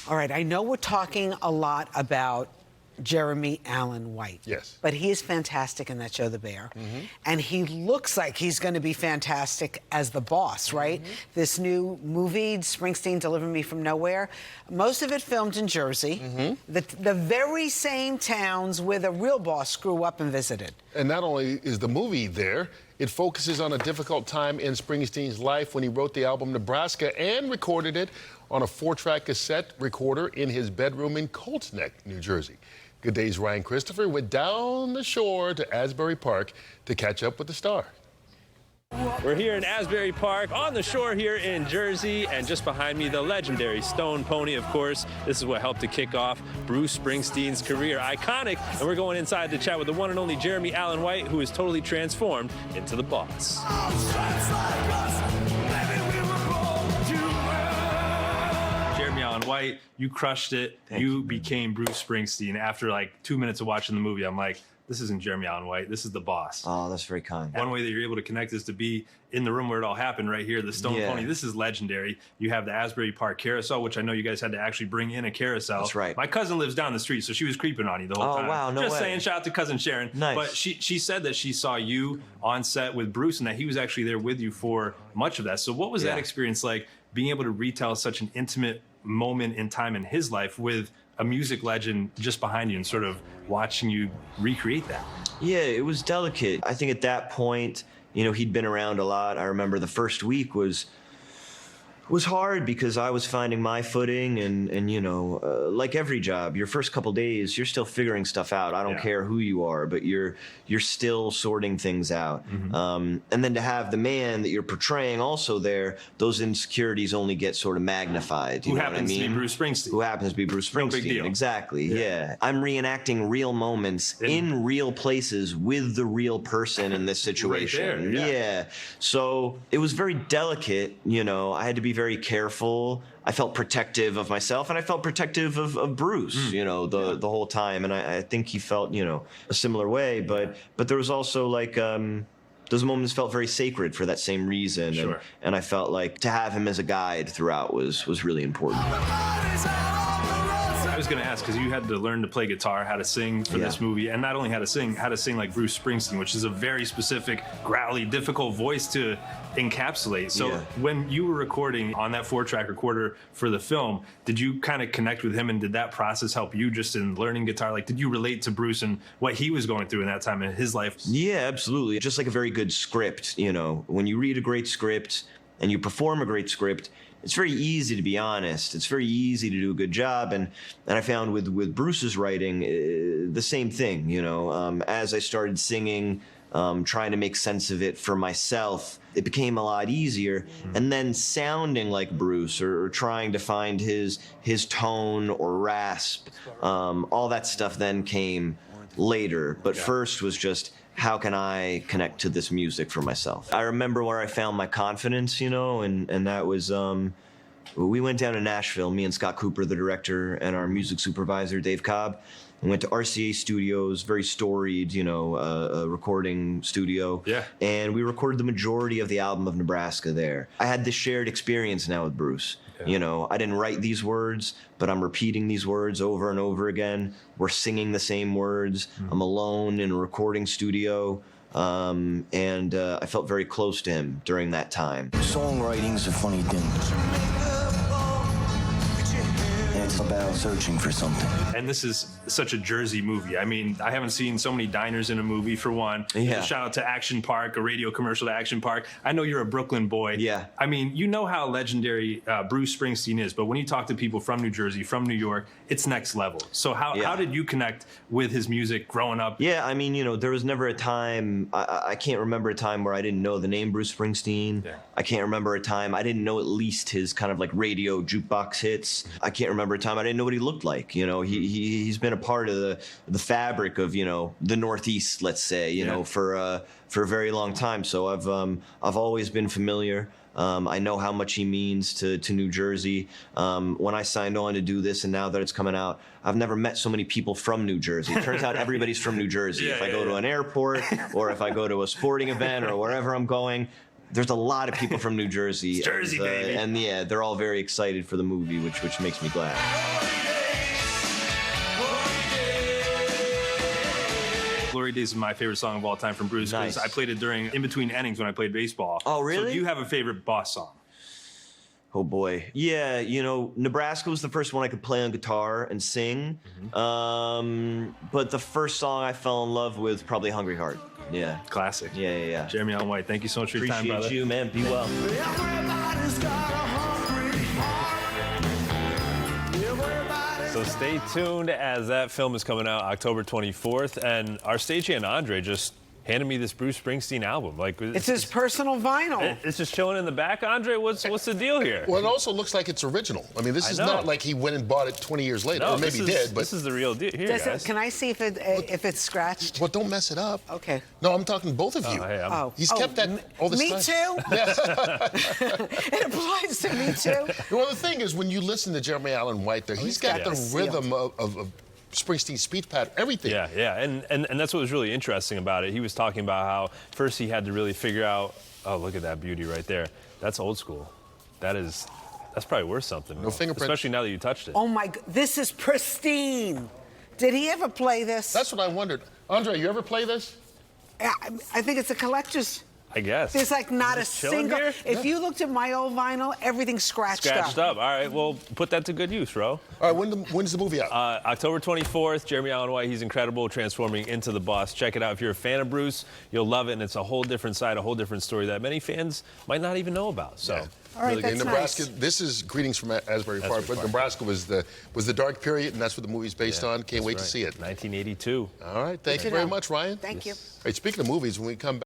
All right, I know we're talking a lot about Jeremy Allen White. Yes. But he is fantastic in that show, The Bear. And he looks like he's going to be fantastic as the boss, right? This new movie, Springsteen Deliver Me from Nowhere, most of it filmed in Jersey, the very same towns where the real boss grew up and visited. And not only is the movie there, it focuses on a difficult time in Springsteen's life when he wrote the album Nebraska and recorded it on a 4-track cassette recorder in his bedroom in Colts Neck, New Jersey. Good Day's Ryan Kristafer went down the shore to Asbury Park to catch up with the star. We're here in Asbury Park, on the shore here in Jersey, and just behind me, the legendary Stone Pony, of course. This is what helped to kick off Bruce Springsteen's career. Iconic, and we're going inside to chat with the one and only Jeremy Allen White, who is totally transformed into the boss. Jeremy Allen White, you crushed it. You became Bruce Springsteen. After like 2 minutes of watching the movie, I'm like, this isn't Jeremy Allen White, this is the boss. Oh, that's very kind. One way that you're able to connect is to be in the room where it all happened, right here, the Stone Pony. This is legendary. You have the Asbury Park carousel, which I know you guys had to actually bring in a carousel. That's right. My cousin lives down the street, so she was creeping on you the whole time. Oh, wow, no Just way. saying, shout out to cousin Sharon. Nice. But she said that she saw you on set with Bruce and that he was actually there with you for much of that. So what was that experience like, being able to retell such an intimate moment in time in his life with a music legend just behind you and sort of watching you recreate that? Yeah, it was delicate. I think at that point, you know, he'd been around a lot. I remember the first week was hard because I was finding my footing and you know, like every job, your first couple days, you're still figuring stuff out. I don't care who you are, but you're still sorting things out. And then to have the man that you're portraying also there, those insecurities only get sort of magnified. You Who know what I happens to mean? be Bruce Springsteen. Who happens to be Bruce Springsteen. No big deal. Exactly, yeah. I'm reenacting real moments in real places with the real person in this situation. Right there, So it was very delicate, you know. I had to be very careful. I felt protective of myself, and I felt protective of Bruce, you know, the whole time. And I think he felt, you know, a similar way. But there was also like those moments felt very sacred for that same reason. And I felt like to have him as a guide throughout was really important. I was going to ask, because you had to learn to play guitar, how to sing for this movie, and not only how to sing like Bruce Springsteen, which is a very specific, growly, difficult voice to encapsulate. So when you were recording on that 4-track recorder for the film, did you kind of connect with him, and did that process help you just in learning guitar? Like, did you relate to Bruce and what he was going through in that time in his life? Yeah, absolutely. Just like a very good script, you know, when you read a great script and you perform a great script, it's very easy to be honest. It's very easy to do a good job. And I found with Bruce's writing, the same thing, you know. As I started singing, trying to make sense of it for myself, it became a lot easier. And then sounding like Bruce or trying to find his tone or rasp, all that stuff then came later. But first was just, how can I connect to this music for myself? I remember where I found my confidence, you know, and that was, we went down to Nashville, me and Scott Cooper, the director, and our music supervisor, Dave Cobb. We went to RCA Studios, very storied, you know, recording studio. And we recorded the majority of the album of Nebraska there. I had this shared experience now with Bruce. You know, I didn't write these words, but I'm repeating these words over and over again. We're singing the same words. I'm alone in a recording studio. And I felt very close to him during that time. Songwriting's a funny thing. It's about searching for something. And this is such a Jersey movie. I mean, I haven't seen so many diners in a movie, for one. A shout out to Action Park, a radio commercial to Action Park. I know you're a Brooklyn boy. I mean, you know how legendary Bruce Springsteen is, but when you talk to people from New Jersey, from New York, it's next level. So how did you connect with his music growing up? Yeah, I mean, you know, there was never a time, I can't remember a time where I didn't know the name Bruce Springsteen. I can't remember a time I didn't know at least his kind of like radio jukebox hits. I can't remember a time I didn't know what he looked like. You know, he's been a part of the fabric of, you know, the Northeast, let's say, you know, for a very long time. So I've always been familiar. I know how much he means to New Jersey. When I signed on to do this, and now that it's coming out, I've never met so many people from New Jersey. It turns out everybody's from New Jersey. If I go to an airport or if I go to a sporting event or wherever I'm going, there's a lot of people from New Jersey. It's Jersey, baby. And yeah, they're all very excited for the movie, which makes me glad. Glory Days is my favorite song of all time from Bruce. Nice. I played it in between innings when I played baseball. Oh, really? So do you have a favorite Boss song? Oh boy, yeah. You know, Nebraska was the first one I could play on guitar and sing. But the first song I fell in love with, probably "Hungry Heart." Yeah. Classic. Yeah. Jeremy Allen White, thank you so much for your time, brother. Appreciate you, man. Be well. So stay tuned as that film is coming out October 24th. And our stagehand Andre just handed me this Bruce Springsteen album. Like It's his personal vinyl. It's just chilling in the back. Andre, what's the deal here? Well, it also looks like it's original. I mean, this is I know. not like he went and bought it 20 years later, No, or maybe he did, but... this is the real deal. Here, guys. Can I see if it's scratched? Well, don't mess it up. Okay. No, I'm talking both of you. hey, He's kept that all this me time. too? It applies to me too. Well, the thing is, when you listen to Jeremy Allen White there, he's got the rhythm of Springsteen's speech pattern, everything. Yeah. And that's what was really interesting about it. He was talking about how first he had to really figure out, oh, look at that beauty right there. That's old school. That's probably worth something. No fingerprints. Especially now that you touched it. Oh my, this is pristine. Did he ever play this? That's what I wondered. Andre, you ever play this? I think it's a collector's. I guess. There's like not a Just chilling single. here? If you looked at my old vinyl, everything's scratched Scratched up. All right, well, put that to good use, Ro. All right, when's the movie out? October 24th, Jeremy Allen White, he's incredible, transforming into the boss. Check it out. If you're a fan of Bruce, you'll love it, and it's a whole different side, a whole different story that many fans might not even know about. So, All right, really good. that's Nebraska. nice. This is Greetings from Asbury Park, but Nebraska was the dark period, and that's what the movie's based on. Can't wait to see it. 1982. All right, thank you very much, Ryan. Thank you. All right, speaking of movies, when we come back.